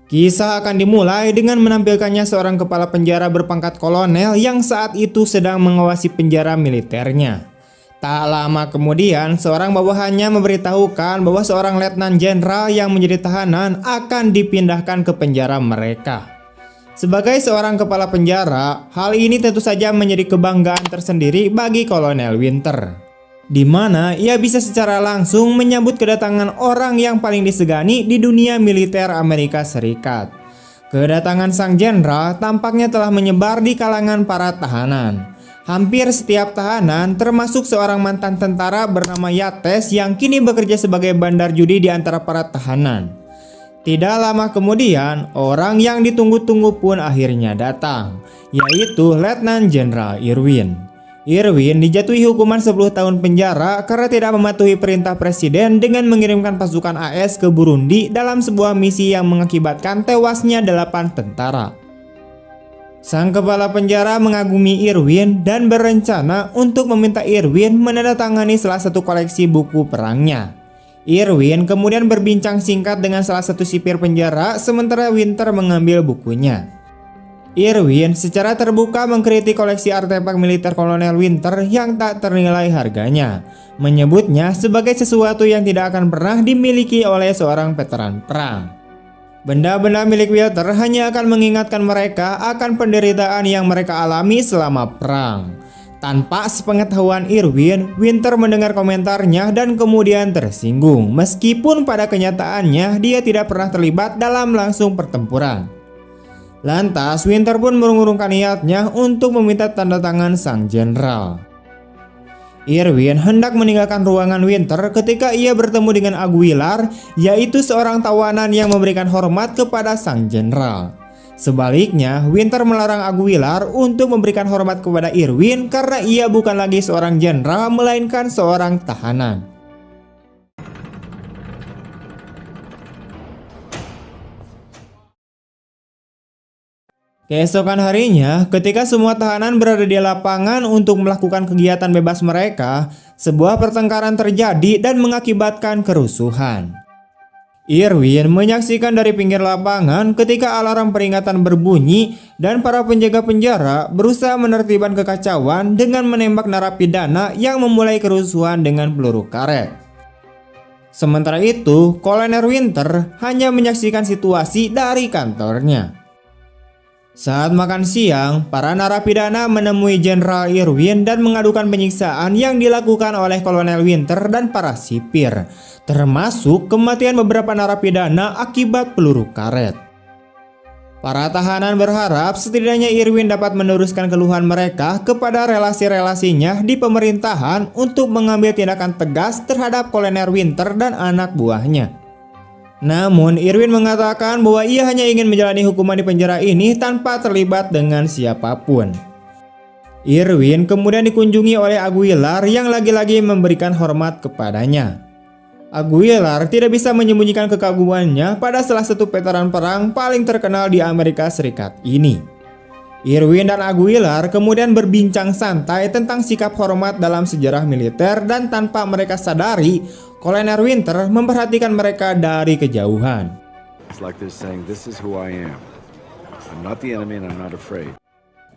Kisah akan dimulai dengan menampilkannya seorang kepala penjara berpangkat kolonel yang saat itu sedang mengawasi penjara militernya. Tak lama kemudian, seorang bawahannya memberitahukan bahwa seorang letnan jenderal yang menjadi tahanan akan dipindahkan ke penjara mereka. Sebagai seorang kepala penjara, hal ini tentu saja menjadi kebanggaan tersendiri bagi Kolonel Winter, di mana ia bisa secara langsung menyambut kedatangan orang yang paling disegani di dunia militer Amerika Serikat. Kedatangan sang jenderal tampaknya telah menyebar di kalangan para tahanan. Hampir setiap tahanan, termasuk seorang mantan tentara bernama Yates yang kini bekerja sebagai bandar judi di antara para tahanan. Tidak lama kemudian, orang yang ditunggu-tunggu pun akhirnya datang, yaitu Letnan Jenderal Irwin. Irwin dijatuhi hukuman 10 tahun penjara karena tidak mematuhi perintah presiden dengan mengirimkan pasukan AS ke Burundi dalam sebuah misi yang mengakibatkan tewasnya 8 tentara. Sang kepala penjara mengagumi Irwin dan berencana untuk meminta Irwin menandatangani salah satu koleksi buku perangnya. Irwin kemudian berbincang singkat dengan salah satu sipir penjara sementara Winter mengambil bukunya. Irwin secara terbuka mengkritik koleksi artefak militer Kolonel Winter yang tak ternilai harganya, menyebutnya sebagai sesuatu yang tidak akan pernah dimiliki oleh seorang veteran perang. Benda-benda milik Winter hanya akan mengingatkan mereka akan penderitaan yang mereka alami selama perang. Tanpa sepengetahuan Irwin, Winter mendengar komentarnya dan kemudian tersinggung, meskipun pada kenyataannya dia tidak pernah terlibat dalam langsung pertempuran. Lantas, Winter pun mengurungkan niatnya untuk meminta tanda tangan sang jenderal. Irwin hendak meninggalkan ruangan Winter ketika ia bertemu dengan Aguilar, yaitu seorang tawanan yang memberikan hormat kepada sang jenderal. Sebaliknya, Winter melarang Aguilar untuk memberikan hormat kepada Irwin karena ia bukan lagi seorang jenderal melainkan seorang tahanan. Keesokan harinya, ketika semua tahanan berada di lapangan untuk melakukan kegiatan bebas mereka, sebuah pertengkaran terjadi dan mengakibatkan kerusuhan. Irwin menyaksikan dari pinggir lapangan ketika alarm peringatan berbunyi dan para penjaga penjara berusaha menertibkan kekacauan dengan menembak narapidana yang memulai kerusuhan dengan peluru karet. Sementara itu, Kolonel Winter hanya menyaksikan situasi dari kantornya. Saat makan siang, para narapidana menemui Jenderal Irwin dan mengadukan penyiksaan yang dilakukan oleh Kolonel Winter dan para sipir, termasuk kematian beberapa narapidana akibat peluru karet. Para tahanan berharap setidaknya Irwin dapat meneruskan keluhan mereka kepada relasi-relasinya di pemerintahan untuk mengambil tindakan tegas terhadap Kolonel Winter dan anak buahnya. Namun, Irwin mengatakan bahwa ia hanya ingin menjalani hukuman di penjara ini tanpa terlibat dengan siapapun. Irwin kemudian dikunjungi oleh Aguilar yang lagi-lagi memberikan hormat kepadanya. Aguilar tidak bisa menyembunyikan kekagumannya pada salah satu veteran perang paling terkenal di Amerika Serikat ini. Irwin dan Aguilar kemudian berbincang santai tentang sikap hormat dalam sejarah militer dan tanpa mereka sadari, Kolonel Winter memperhatikan mereka dari kejauhan.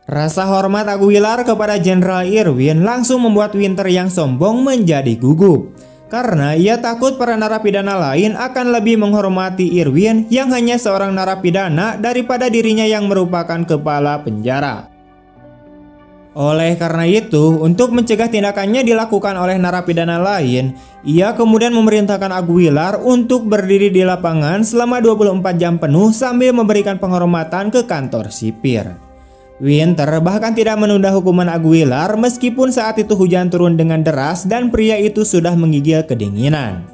Rasa hormat Aguilar kepada Jenderal Irwin langsung membuat Winter yang sombong menjadi gugup, karena ia takut para narapidana lain akan lebih menghormati Irwin yang hanya seorang narapidana daripada dirinya yang merupakan kepala penjara. Oleh karena itu, untuk mencegah tindakannya dilakukan oleh narapidana lain, ia kemudian memerintahkan Aguilar untuk berdiri di lapangan selama 24 jam penuh sambil memberikan penghormatan ke kantor sipir. Winter bahkan tidak menunda hukuman Aguilar meskipun saat itu hujan turun dengan deras dan pria itu sudah menggigil kedinginan.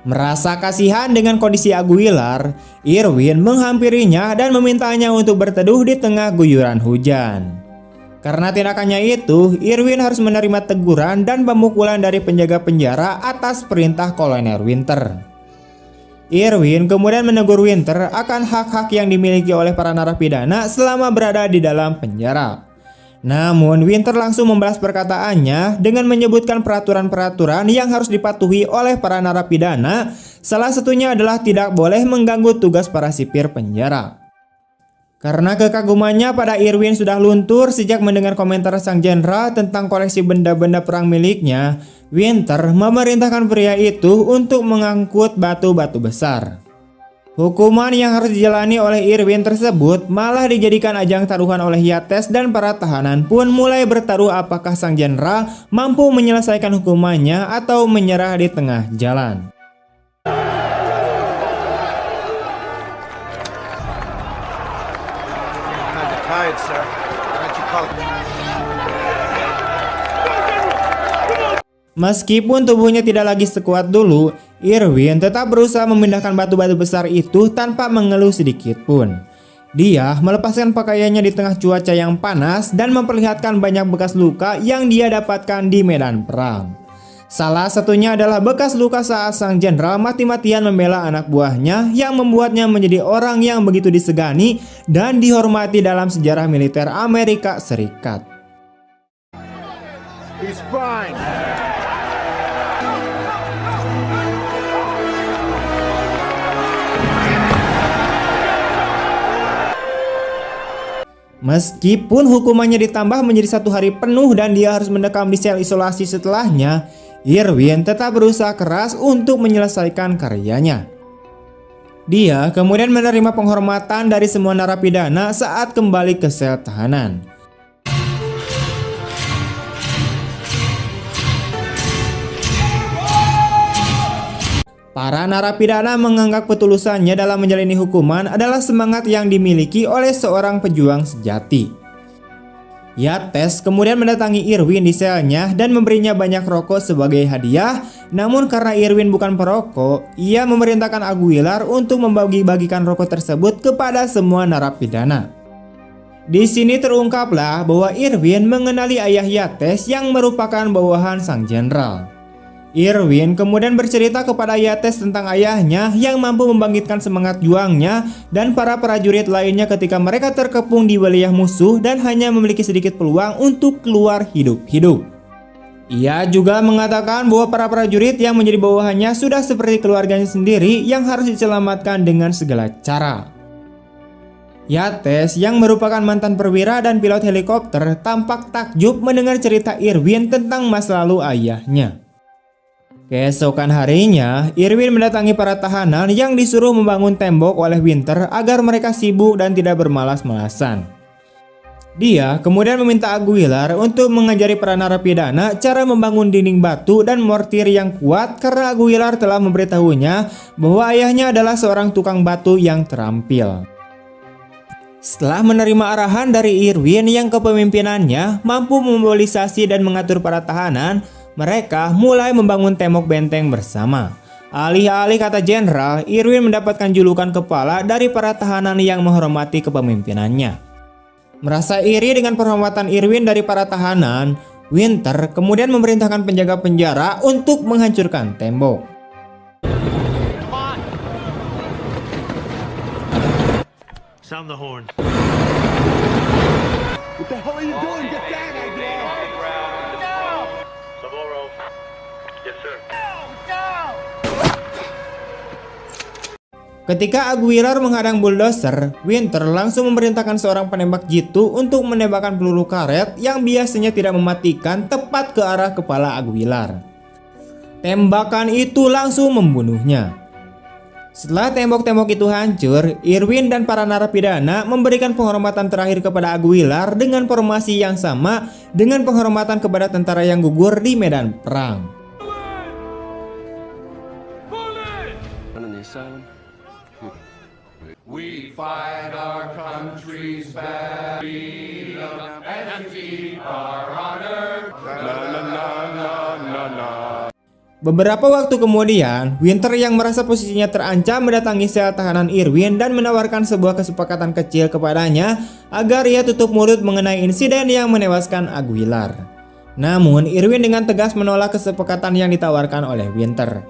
Merasa kasihan dengan kondisi Aguilar, Irwin menghampirinya dan memintanya untuk berteduh di tengah guyuran hujan. Karena tindakannya itu, Irwin harus menerima teguran dan pemukulan dari penjaga penjara atas perintah Kolonel Winter. Irwin kemudian menegur Winter akan hak-hak yang dimiliki oleh para narapidana selama berada di dalam penjara. Namun Winter langsung membalas perkataannya dengan menyebutkan peraturan-peraturan yang harus dipatuhi oleh para narapidana Salah satunya adalah tidak boleh mengganggu tugas para sipir penjara. Karena kekagumannya pada Irwin sudah luntur sejak mendengar komentar sang jenderal tentang koleksi benda-benda perang miliknya, Winter memerintahkan pria itu untuk mengangkut batu-batu besar. Hukuman yang harus dijalani oleh Irwin tersebut malah dijadikan ajang taruhan oleh Yates, dan para tahanan pun mulai bertaruh apakah sang jenderal mampu menyelesaikan hukumannya atau menyerah di tengah jalan. Meskipun tubuhnya tidak lagi sekuat dulu, Irwin tetap berusaha memindahkan batu-batu besar itu tanpa mengeluh sedikit pun. Dia melepaskan pakaiannya di tengah cuaca yang panas dan memperlihatkan banyak bekas luka yang dia dapatkan di medan perang. Salah satunya adalah bekas luka saat sang jenderal mati-matian membela anak buahnya yang membuatnya menjadi orang yang begitu disegani dan dihormati dalam sejarah militer Amerika Serikat. He's fine. Meskipun hukumannya ditambah menjadi 1 hari penuh dan dia harus mendekam di sel isolasi setelahnya, Irwin tetap berusaha keras untuk menyelesaikan karyanya. Dia kemudian menerima penghormatan dari semua narapidana saat kembali ke sel tahanan. Para narapidana menganggap ketulusannya dalam menjalani hukuman adalah semangat yang dimiliki oleh seorang pejuang sejati. Yates kemudian mendatangi Irwin di selnya dan memberinya banyak rokok sebagai hadiah. Namun karena Irwin bukan perokok, ia memerintahkan Aguilar untuk membagi-bagikan rokok tersebut kepada semua narapidana. Di sini terungkaplah bahwa Irwin mengenali ayah Yates yang merupakan bawahan sang jenderal. Irwin kemudian bercerita kepada Yates tentang ayahnya yang mampu membangkitkan semangat juangnya dan para prajurit lainnya ketika mereka terkepung di wilayah musuh dan hanya memiliki sedikit peluang untuk keluar hidup-hidup. Ia juga mengatakan bahwa para prajurit yang menjadi bawahannya sudah seperti keluarganya sendiri yang harus diselamatkan dengan segala cara. Yates yang merupakan mantan perwira dan pilot helikopter tampak takjub mendengar cerita Irwin tentang masa lalu ayahnya. Keesokan harinya, Irwin mendatangi para tahanan yang disuruh membangun tembok oleh Winter agar mereka sibuk dan tidak bermalas-malasan. Dia kemudian meminta Aguilar untuk mengajari para narapidana cara membangun dinding batu dan mortir yang kuat karena Aguilar telah memberitahunya bahwa ayahnya adalah seorang tukang batu yang terampil. Setelah menerima arahan dari Irwin yang kepemimpinannya mampu memobilisasi dan mengatur para tahanan, mereka mulai membangun tembok benteng bersama. Alih-alih kata jenderal, Irwin mendapatkan julukan kepala dari para tahanan yang menghormati kepemimpinannya. Merasa iri dengan penghormatan Irwin dari para tahanan, Winter kemudian memerintahkan penjaga penjara untuk menghancurkan tembok. Sound the horn. What the hell are you doing? Get down, Aguilar! Yes, sir. Ketika Aguilar menghadang bulldozer, Winter langsung memerintahkan seorang penembak jitu untuk menembakkan peluru karet yang biasanya tidak mematikan tepat ke arah kepala Aguilar. Tembakan itu langsung membunuhnya. Setelah tembok-tembok itu hancur, Irwin dan para narapidana memberikan penghormatan terakhir kepada Aguilar dengan formasi yang sama dengan penghormatan kepada tentara yang gugur di medan perang. We fight our country's battle and keep our honor. Beberapa waktu kemudian, Winter yang merasa posisinya terancam mendatangi sel tahanan Irwin dan menawarkan sebuah kesepakatan kecil kepadanya agar ia tutup mulut mengenai insiden yang menewaskan Aguilar. Namun, Irwin dengan tegas menolak kesepakatan yang ditawarkan oleh Winter.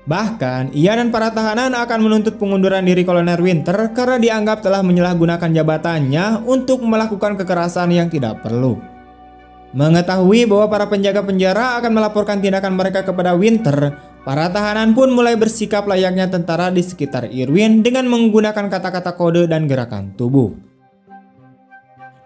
Bahkan, ia dan para tahanan akan menuntut pengunduran diri Kolonel Winter karena dianggap telah menyalahgunakan jabatannya untuk melakukan kekerasan yang tidak perlu. Mengetahui bahwa para penjaga penjara akan melaporkan tindakan mereka kepada Winter, Para tahanan pun mulai bersikap layaknya tentara di sekitar Irwin dengan menggunakan kata-kata kode dan gerakan tubuh.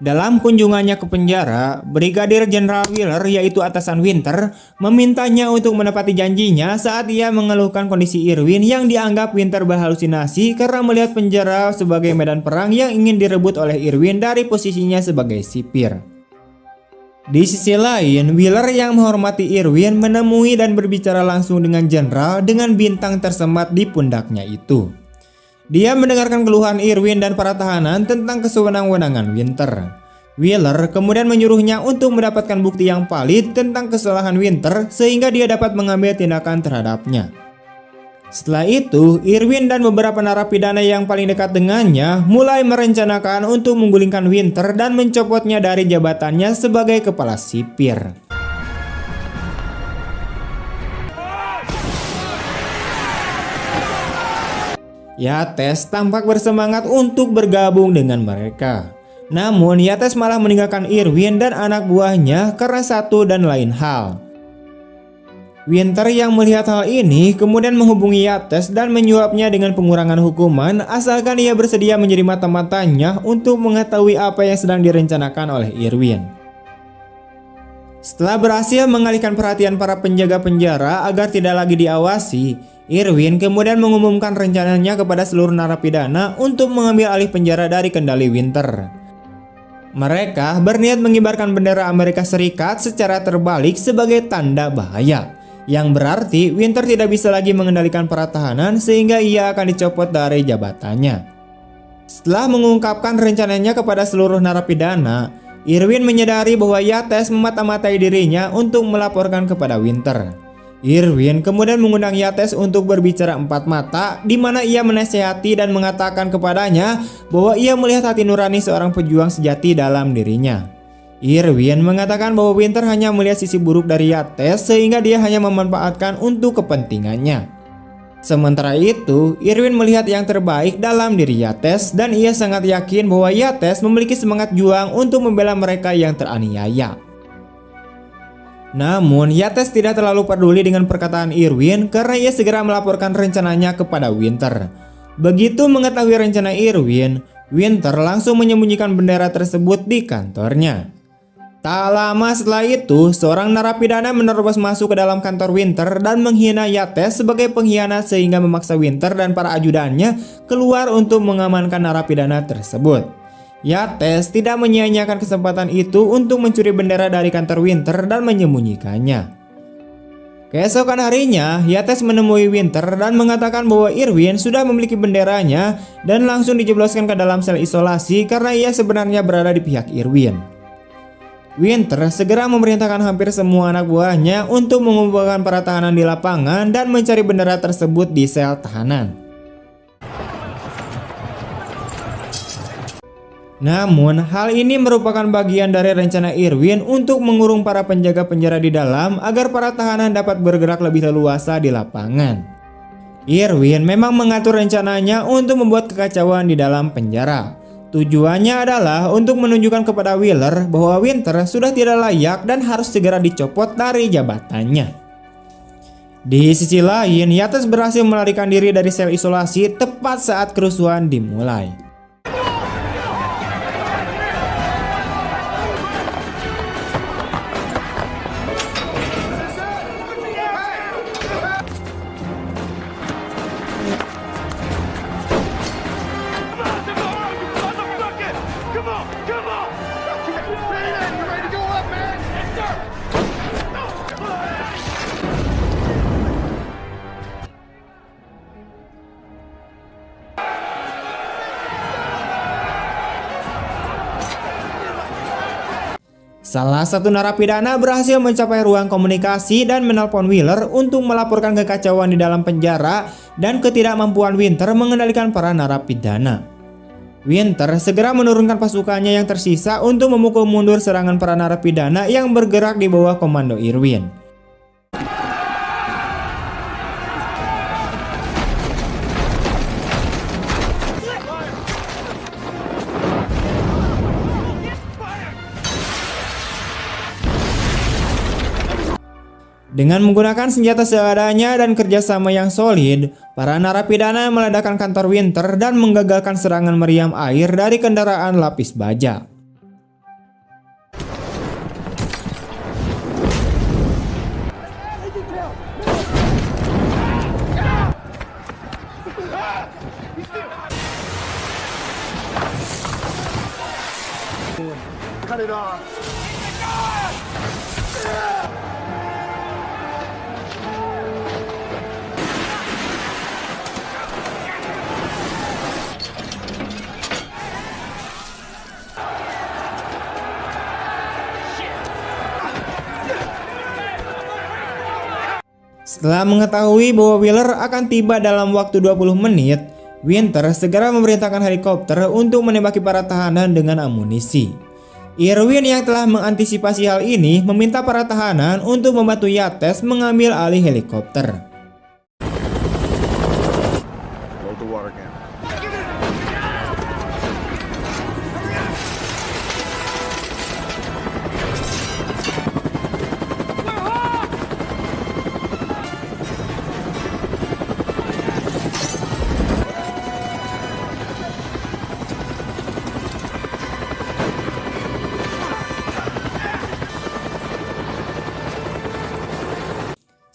Dalam kunjungannya ke penjara, Brigadir Jenderal Wheeler yaitu atasan Winter memintanya untuk menepati janjinya saat ia mengeluhkan kondisi Irwin yang dianggap Winter berhalusinasi karena melihat penjara sebagai medan perang yang ingin direbut oleh Irwin dari posisinya sebagai sipir. Di sisi lain, Wheeler yang menghormati Irwin menemui dan berbicara langsung dengan jenderal dengan bintang tersemat di pundaknya itu. Dia mendengarkan keluhan Irwin dan para tahanan tentang kesewenang-wenangan Winter. Wheeler kemudian menyuruhnya untuk mendapatkan bukti yang valid tentang kesalahan Winter sehingga dia dapat mengambil tindakan terhadapnya. Setelah itu, Irwin dan beberapa narapidana yang paling dekat dengannya mulai merencanakan untuk menggulingkan Winter dan mencopotnya dari jabatannya sebagai kepala sipir. Yates tampak bersemangat untuk bergabung dengan mereka. Namun Yates malah meninggalkan Irwin dan anak buahnya karena satu dan lain hal. Winter yang melihat hal ini kemudian menghubungi Yates dan menyuapnya dengan pengurangan hukuman asalkan ia bersedia menjadi mata-matanya untuk mengetahui apa yang sedang direncanakan oleh Irwin. Setelah berhasil mengalihkan perhatian para penjaga penjara agar tidak lagi diawasi, Irwin kemudian mengumumkan rencananya kepada seluruh narapidana untuk mengambil alih penjara dari kendali Winter. Mereka berniat mengibarkan bendera Amerika Serikat secara terbalik sebagai tanda bahaya, yang berarti Winter tidak bisa lagi mengendalikan para tahanan sehingga ia akan dicopot dari jabatannya. Setelah mengungkapkan rencananya kepada seluruh narapidana, Irwin menyadari bahwa Yates memata-matai dirinya untuk melaporkan kepada Winter. Irwin kemudian mengundang Yates untuk berbicara empat mata, di mana ia menasihati dan mengatakan kepadanya bahwa ia melihat hati nurani seorang pejuang sejati dalam dirinya. Irwin mengatakan bahwa Winter hanya melihat sisi buruk dari Yates sehingga dia hanya memanfaatkan untuk kepentingannya. Sementara itu, Irwin melihat yang terbaik dalam diri Yates dan ia sangat yakin bahwa Yates memiliki semangat juang untuk membela mereka yang teraniaya. Namun, Yates tidak terlalu peduli dengan perkataan Irwin karena ia segera melaporkan rencananya kepada Winter. Begitu mengetahui rencana Irwin, Winter langsung menyembunyikan bendera tersebut di kantornya. Tak lama setelah itu, seorang narapidana menerobos masuk ke dalam kantor Winter dan menghina Yates sebagai pengkhianat sehingga memaksa Winter dan para ajudannya keluar untuk mengamankan narapidana tersebut. Yates tidak menyia-nyiakan kesempatan itu untuk mencuri bendera dari kantor Winter dan menyembunyikannya. Keesokan harinya, Yates menemui Winter dan mengatakan bahwa Irwin sudah memiliki benderanya dan langsung dijebloskan ke dalam sel isolasi karena ia sebenarnya berada di pihak Irwin. Winter segera memerintahkan hampir semua anak buahnya untuk mengumpulkan para tahanan di lapangan dan mencari bendera tersebut di sel tahanan. Namun, hal ini merupakan bagian dari rencana Irwin untuk mengurung para penjaga penjara di dalam agar para tahanan dapat bergerak lebih leluasa di lapangan. Irwin memang mengatur rencananya untuk membuat kekacauan di dalam penjara. Tujuannya adalah untuk menunjukkan kepada Wheeler bahwa Winter sudah tidak layak dan harus segera dicopot dari jabatannya. Di sisi lain, Yates berhasil melarikan diri dari sel isolasi tepat saat kerusuhan dimulai. Salah satu narapidana berhasil mencapai ruang komunikasi dan menelpon Wheeler untuk melaporkan kekacauan di dalam penjara dan ketidakmampuan Winter mengendalikan para narapidana. Winter segera menurunkan pasukannya yang tersisa untuk memukul mundur serangan para narapidana yang bergerak di bawah komando Irwin. Dengan menggunakan senjata seadanya dan kerjasama yang solid, para narapidana meledakkan kantor Winter dan menggagalkan serangan meriam air dari kendaraan lapis baja. Cut it off. Setelah mengetahui bahwa Wheeler akan tiba dalam waktu 20 menit, Winter segera memerintahkan helikopter untuk menembaki para tahanan dengan amunisi. Irwin yang telah mengantisipasi hal ini meminta para tahanan untuk membantu Yates mengambil alih helikopter. Load the water gun.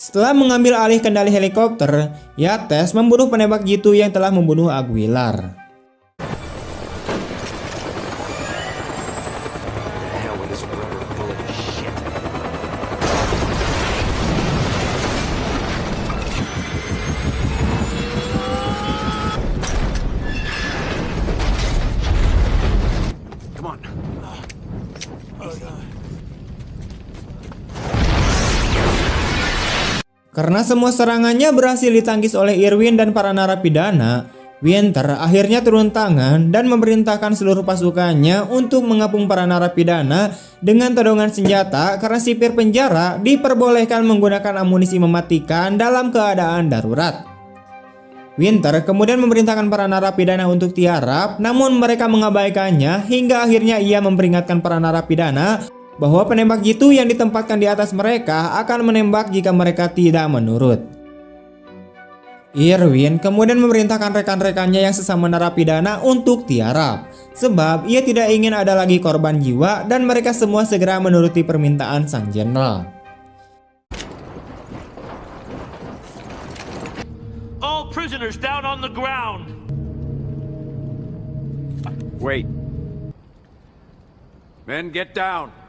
Setelah mengambil alih kendali helikopter, Yates membunuh penembak jitu yang telah membunuh Aguilar. Come on. Karena semua serangannya berhasil ditangkis oleh Irwin dan para narapidana, Winter akhirnya turun tangan dan memerintahkan seluruh pasukannya untuk mengepung para narapidana dengan todongan senjata karena sipir penjara diperbolehkan menggunakan amunisi mematikan dalam keadaan darurat. Winter kemudian memerintahkan para narapidana untuk tiarap, namun mereka mengabaikannya hingga akhirnya ia memperingatkan para narapidana bahwa penembak jitu yang ditempatkan di atas mereka akan menembak jika mereka tidak menurut. Irwin kemudian memerintahkan rekan-rekannya yang sesama narapidana untuk tiarap, sebab ia tidak ingin ada lagi korban jiwa dan mereka semua segera menuruti permintaan sang jenderal. All prisoners down on the ground. Wait. Men, get down.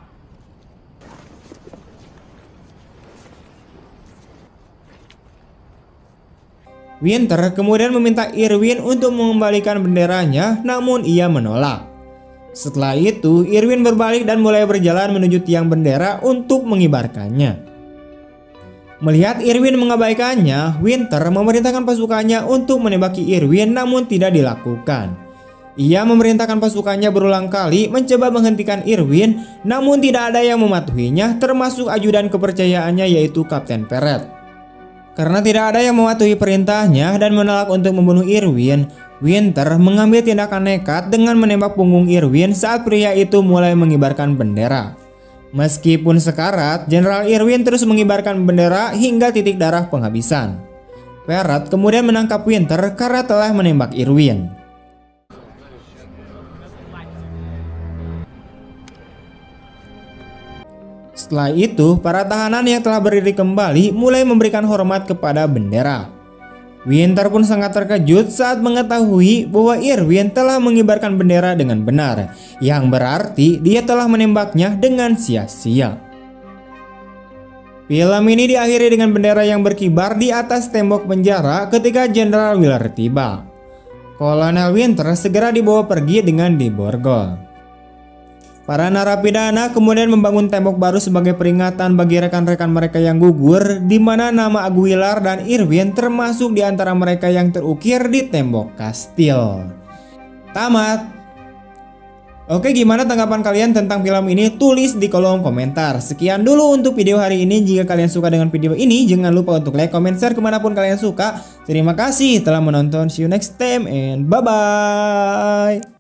Winter kemudian meminta Irwin untuk mengembalikan benderanya, namun ia menolak. Setelah itu, Irwin berbalik dan mulai berjalan menuju tiang bendera untuk mengibarkannya. Melihat Irwin mengabaikannya, Winter memerintahkan pasukannya untuk menembaki Irwin, namun tidak dilakukan. Ia memerintahkan pasukannya berulang kali mencoba menghentikan Irwin, namun tidak ada yang mematuhinya, termasuk ajudan kepercayaannya yaitu Kapten Perret. Karena tidak ada yang mematuhi perintahnya dan menolak untuk membunuh Irwin, Winter mengambil tindakan nekat dengan menembak punggung Irwin saat pria itu mulai mengibarkan bendera. Meskipun sekarat, Jenderal Irwin terus mengibarkan bendera hingga titik darah penghabisan. Perret kemudian menangkap Winter karena telah menembak Irwin. Setelah itu, para tahanan yang telah berdiri kembali mulai memberikan hormat kepada bendera. Winter pun sangat terkejut saat mengetahui bahwa Irwin telah mengibarkan bendera dengan benar, yang berarti dia telah menembaknya dengan sia-sia. Film ini diakhiri dengan bendera yang berkibar di atas tembok penjara ketika Jenderal Wheeler tiba. Kolonel Winter segera dibawa pergi dengan diborgol. Para narapidana kemudian membangun tembok baru sebagai peringatan bagi rekan-rekan mereka yang gugur, di mana nama Aguilar dan Irwin termasuk di antara mereka yang terukir di tembok kastil. Tamat. Oke, gimana tanggapan kalian tentang film ini? Tulis di kolom komentar. Sekian dulu untuk video hari ini. Jika kalian suka dengan video ini, jangan lupa untuk like, comment, share kemanapun kalian suka. Terima kasih telah menonton. See you next time and bye-bye.